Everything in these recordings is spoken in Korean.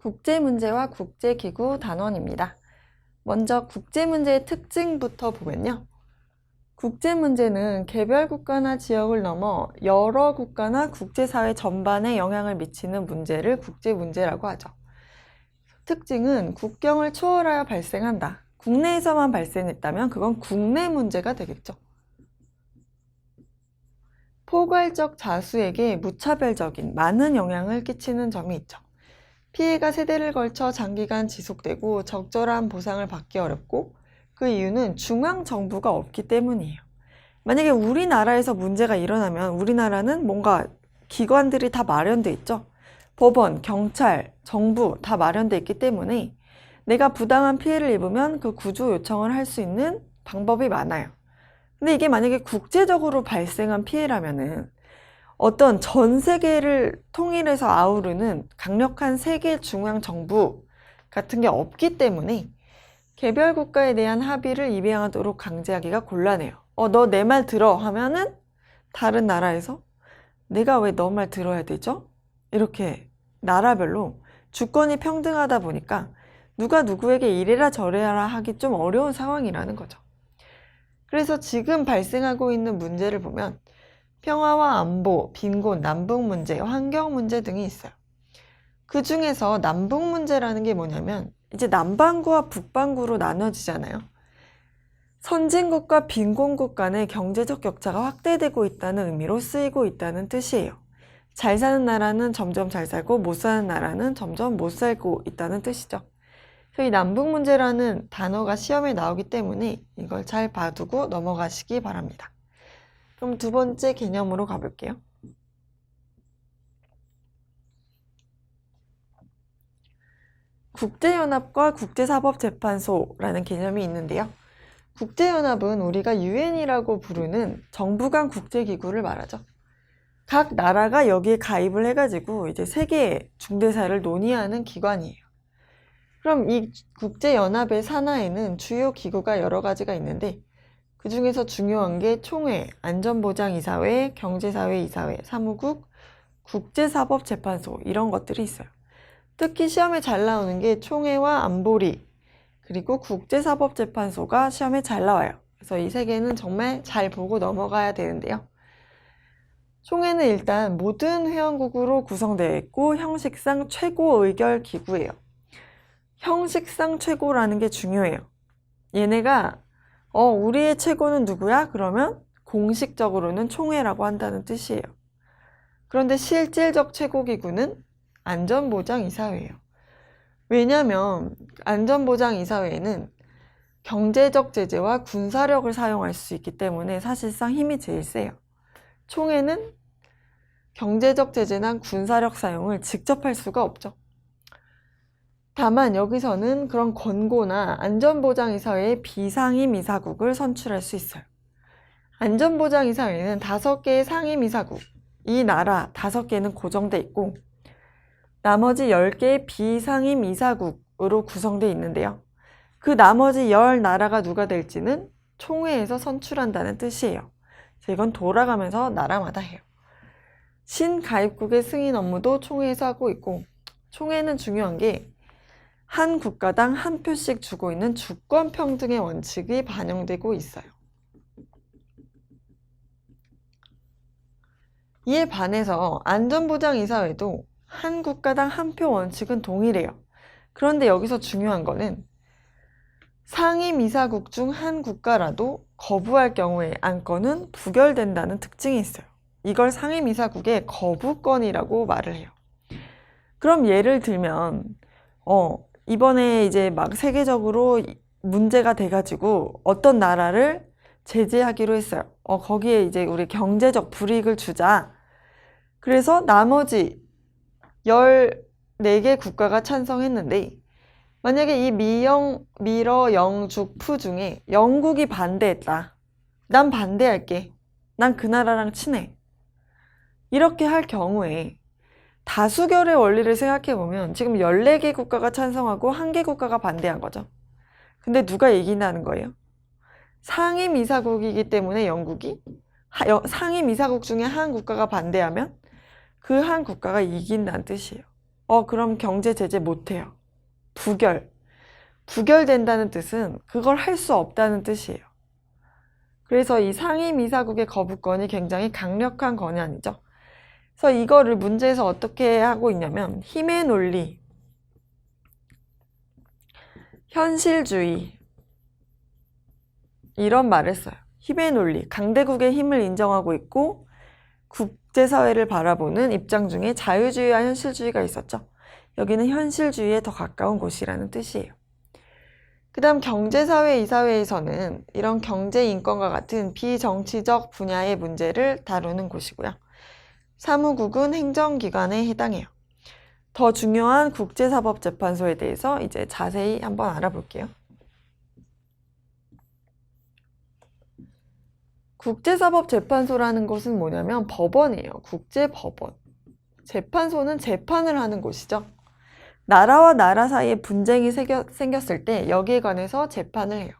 국제문제와 국제기구 단원입니다. 먼저 국제문제의 특징부터 보면요. 국제문제는 개별 국가나 지역을 넘어 여러 국가나 국제사회 전반에 영향을 미치는 문제를 국제문제라고 하죠. 특징은 국경을 초월하여 발생한다. 국내에서만 발생했다면 그건 국내 문제가 되겠죠. 포괄적 자수에게 무차별적인 많은 영향을 끼치는 점이 있죠. 피해가 세대를 걸쳐 장기간 지속되고 적절한 보상을 받기 어렵고 그 이유는 중앙정부가 없기 때문이에요. 만약에 우리나라에서 문제가 일어나면 우리나라는 뭔가 기관들이 다 마련돼 있죠. 법원, 경찰, 정부 다 마련돼 있기 때문에 내가 부당한 피해를 입으면 그 구조 요청을 할 수 있는 방법이 많아요. 근데 이게 만약에 국제적으로 발생한 피해라면은 어떤 전 세계를 통일해서 아우르는 강력한 세계 중앙 정부 같은 게 없기 때문에 개별 국가에 대한 합의를 입양하도록 강제하기가 곤란해요. 너 내 말 들어 하면은 다른 나라에서 내가 왜 너 말 들어야 되죠? 이렇게 나라별로 주권이 평등하다 보니까 누가 누구에게 이래라 저래라 하기 좀 어려운 상황이라는 거죠. 그래서 지금 발생하고 있는 문제를 보면 평화와 안보, 빈곤, 남북 문제, 환경 문제 등이 있어요. 그 중에서 남북 문제라는 게 뭐냐면 이제 남반구와 북반구로 나눠지잖아요. 선진국과 빈곤국 간의 경제적 격차가 확대되고 있다는 의미로 쓰이고 있다는 뜻이에요. 잘 사는 나라는 점점 잘 살고 못 사는 나라는 점점 못 살고 있다는 뜻이죠. 그래서 이 남북 문제라는 단어가 시험에 나오기 때문에 이걸 잘 봐두고 넘어가시기 바랍니다. 그럼 두 번째 개념으로 가볼게요. 국제연합과 국제사법재판소라는 개념이 있는데요. 국제연합은 우리가 유엔이라고 부르는 정부 간 국제기구를 말하죠. 각 나라가 여기에 가입을 해가지고 이제 세계 중대사를 논의하는 기관이에요. 그럼 이 국제연합의 산하에는 주요 기구가 여러 가지가 있는데 그 중에서 중요한 게 총회, 안전보장이사회, 경제사회이사회, 사무국, 국제사법재판소 이런 것들이 있어요. 특히 시험에 잘 나오는 게 총회와 안보리 그리고 국제사법재판소가 시험에 잘 나와요. 그래서 이 세 개는 정말 잘 보고 넘어가야 되는데요. 총회는 일단 모든 회원국으로 구성되어 있고 형식상 최고 의결 기구예요. 형식상 최고라는 게 중요해요. 얘네가 우리의 최고는 누구야? 그러면 공식적으로는 총회라고 한다는 뜻이에요. 그런데 실질적 최고기구는 안전보장이사회예요. 왜냐하면 안전보장이사회에는 경제적 제재와 군사력을 사용할 수 있기 때문에 사실상 힘이 제일 세요. 총회는 경제적 제재나 군사력 사용을 직접 할 수가 없죠. 다만 여기서는 그런 권고나 안전보장이사회의 비상임이사국을 선출할 수 있어요. 안전보장이사회는 5개의 상임이사국, 이 나라 5개는 고정돼 있고 나머지 10개의 비상임이사국으로 구성되어 있는데요. 그 나머지 10나라가 누가 될지는 총회에서 선출한다는 뜻이에요. 이건 돌아가면서 나라마다 해요. 신가입국의 승인 업무도 총회에서 하고 있고 총회는 중요한 게 한 국가당 한 표씩 주고 있는 주권 평등의 원칙이 반영되고 있어요. 이에 반해서 안전보장이사회도 한 국가당 한 표 원칙은 동일해요. 그런데 여기서 중요한 거는 상임이사국 중 한 국가라도 거부할 경우에 안건은 부결된다는 특징이 있어요. 이걸 상임이사국의 거부권이라고 말을 해요. 그럼 예를 들면 이번에 이제 막 세계적으로 문제가 돼가지고 어떤 나라를 제재하기로 했어요. 거기에 이제 우리 경제적 불이익을 주자. 그래서 나머지 14개 국가가 찬성했는데 만약에 이 미러, 영, 죽, 푸 중에 영국이 반대했다. 난 반대할게. 난 그 나라랑 친해. 이렇게 할 경우에 다수결의 원리를 생각해보면 지금 14개 국가가 찬성하고 1개 국가가 반대한 거죠. 근데 누가 이긴다는 거예요? 상임이사국이기 때문에 영국이 상임이사국 중에 한 국가가 반대하면 그 한 국가가 이긴다는 뜻이에요. 그럼 경제 제재 못해요. 부결된다는 뜻은 그걸 할 수 없다는 뜻이에요. 그래서 이 상임이사국의 거부권이 굉장히 강력한 권한이죠. 그래서 이거를 문제에서 어떻게 하고 있냐면 힘의 논리, 현실주의 이런 말을 써요. 힘의 논리, 강대국의 힘을 인정하고 있고 국제사회를 바라보는 입장 중에 자유주의와 현실주의가 있었죠. 여기는 현실주의에 더 가까운 곳이라는 뜻이에요. 그 다음 경제사회 이사회에서는 이런 경제인권과 같은 비정치적 분야의 문제를 다루는 곳이고요. 사무국은 행정기관에 해당해요. 더 중요한 국제사법재판소에 대해서 이제 자세히 한번 알아볼게요. 국제사법재판소라는 곳은 뭐냐면 법원이에요. 국제법원. 재판소는 재판을 하는 곳이죠. 나라와 나라 사이에 분쟁이 생겼을 때 여기에 관해서 재판을 해요.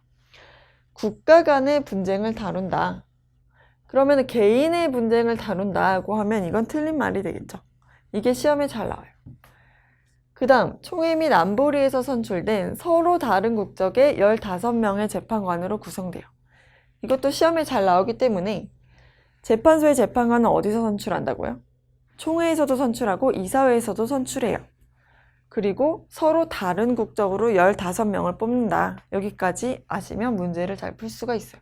국가 간의 분쟁을 다룬다. 그러면 개인의 분쟁을 다룬다고 하면 이건 틀린 말이 되겠죠. 이게 시험에 잘 나와요. 그 다음 총회 및 안보리에서 선출된 서로 다른 국적의 15명의 재판관으로 구성돼요. 이것도 시험에 잘 나오기 때문에 재판소의 재판관은 어디서 선출한다고요? 총회에서도 선출하고 이사회에서도 선출해요. 그리고 서로 다른 국적으로 15명을 뽑는다. 여기까지 아시면 문제를 잘 풀 수가 있어요.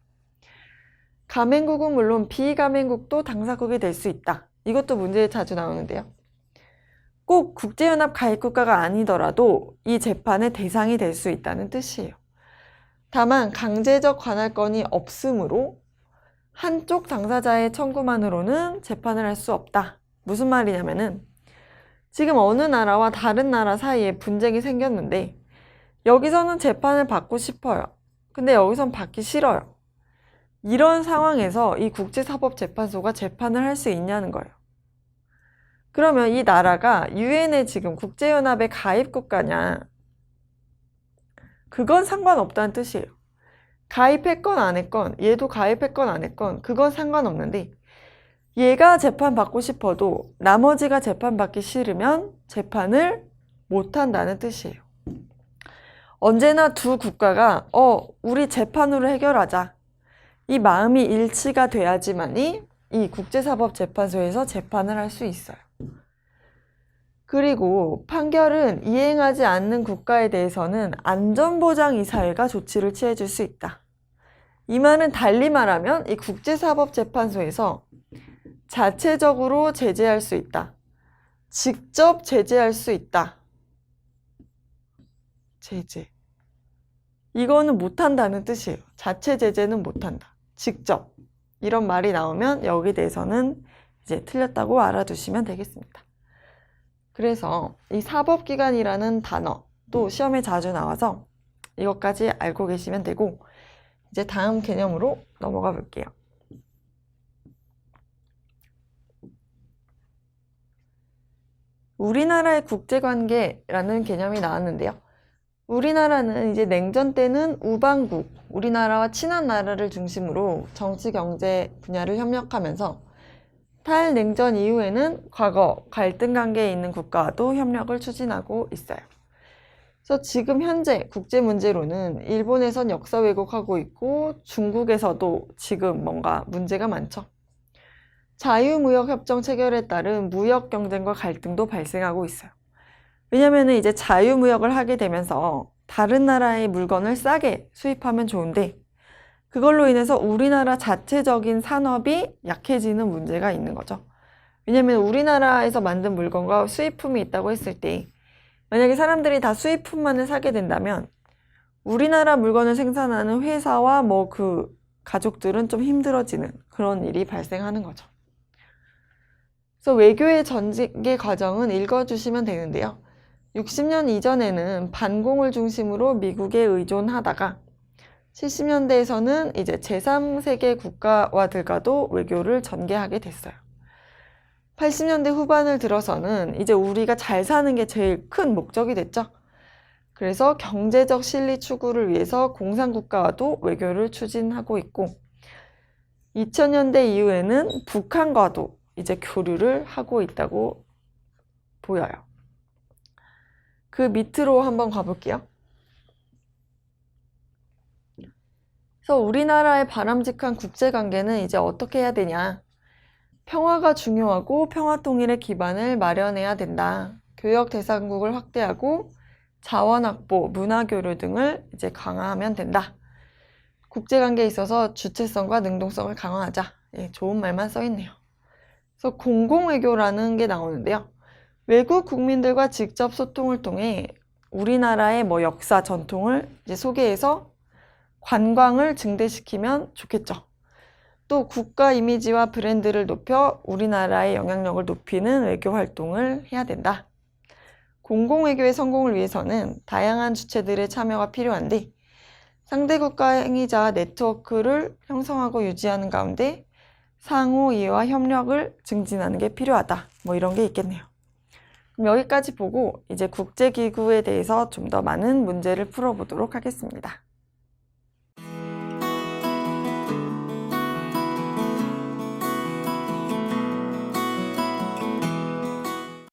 가맹국은 물론 비가맹국도 당사국이 될 수 있다. 이것도 문제에 자주 나오는데요. 꼭 국제연합 가입국가가 아니더라도 이 재판의 대상이 될 수 있다는 뜻이에요. 다만 강제적 관할권이 없으므로 한쪽 당사자의 청구만으로는 재판을 할 수 없다. 무슨 말이냐면은 지금 어느 나라와 다른 나라 사이에 분쟁이 생겼는데 여기서는 재판을 받고 싶어요. 근데 여기선 받기 싫어요. 이런 상황에서 이 국제사법재판소가 재판을 할 수 있냐는 거예요. 그러면 이 나라가 유엔에 지금 국제연합에 가입국가냐? 그건 상관없다는 뜻이에요. 가입했건 안 했건, 얘도 가입했건 안 했건 그건 상관없는데 얘가 재판받고 싶어도 나머지가 재판받기 싫으면 재판을 못한다는 뜻이에요. 언제나 두 국가가 우리 재판으로 해결하자. 이 마음이 일치가 돼야지만이 이 국제사법재판소에서 재판을 할 수 있어요. 그리고 판결은 이행하지 않는 국가에 대해서는 안전보장이사회가 조치를 취해줄 수 있다. 이 말은 달리 말하면 이 국제사법재판소에서 자체적으로 제재할 수 있다. 직접 제재할 수 있다. 제재. 이거는 못한다는 뜻이에요. 자체 제재는 못한다. 직접. 이런 말이 나오면 여기에 대해서는 이제 틀렸다고 알아두시면 되겠습니다. 그래서 이 사법기관이라는 단어도 시험에 자주 나와서 이것까지 알고 계시면 되고 이제 다음 개념으로 넘어가 볼게요. 우리나라의 국제관계라는 개념이 나왔는데요. 우리나라는 이제 냉전 때는 우방국, 우리나라와 친한 나라를 중심으로 정치, 경제 분야를 협력하면서 탈냉전 이후에는 과거 갈등 관계에 있는 국가와도 협력을 추진하고 있어요. 그래서 지금 현재 국제 문제로는 일본에선 역사 왜곡하고 있고 중국에서도 지금 뭔가 문제가 많죠. 자유무역협정 체결에 따른 무역 경쟁과 갈등도 발생하고 있어요. 왜냐면 이제 자유무역을 하게 되면서 다른 나라의 물건을 싸게 수입하면 좋은데 그걸로 인해서 우리나라 자체적인 산업이 약해지는 문제가 있는 거죠. 왜냐면 우리나라에서 만든 물건과 수입품이 있다고 했을 때 만약에 사람들이 다 수입품만을 사게 된다면 우리나라 물건을 생산하는 회사와 그 가족들은 좀 힘들어지는 그런 일이 발생하는 거죠. 그래서 외교의 전개 과정은 읽어주시면 되는데요. 60년 이전에는 반공을 중심으로 미국에 의존하다가 70년대에서는 이제 제3세계 국가와들과도 외교를 전개하게 됐어요. 80년대 후반을 들어서는 이제 우리가 잘 사는 게 제일 큰 목적이 됐죠. 그래서 경제적 실리 추구를 위해서 공산국가와도 외교를 추진하고 있고 2000년대 이후에는 북한과도 이제 교류를 하고 있다고 보여요. 그 밑으로 한번 가볼게요. 그래서 우리나라의 바람직한 국제관계는 이제 어떻게 해야 되냐? 평화가 중요하고 평화 통일의 기반을 마련해야 된다. 교역 대상국을 확대하고 자원 확보, 문화 교류 등을 이제 강화하면 된다. 국제관계에 있어서 주체성과 능동성을 강화하자. 예, 좋은 말만 써 있네요. 그래서 공공외교라는 게 나오는데요. 외국 국민들과 직접 소통을 통해 우리나라의 역사, 전통을 이제 소개해서 관광을 증대시키면 좋겠죠. 또 국가 이미지와 브랜드를 높여 우리나라의 영향력을 높이는 외교 활동을 해야 된다. 공공외교의 성공을 위해서는 다양한 주체들의 참여가 필요한데 상대 국가 행위자 네트워크를 형성하고 유지하는 가운데 상호 이해와 협력을 증진하는 게 필요하다. 이런 게 있겠네요. 그럼 여기까지 보고 이제 국제기구에 대해서 좀 더 많은 문제를 풀어보도록 하겠습니다.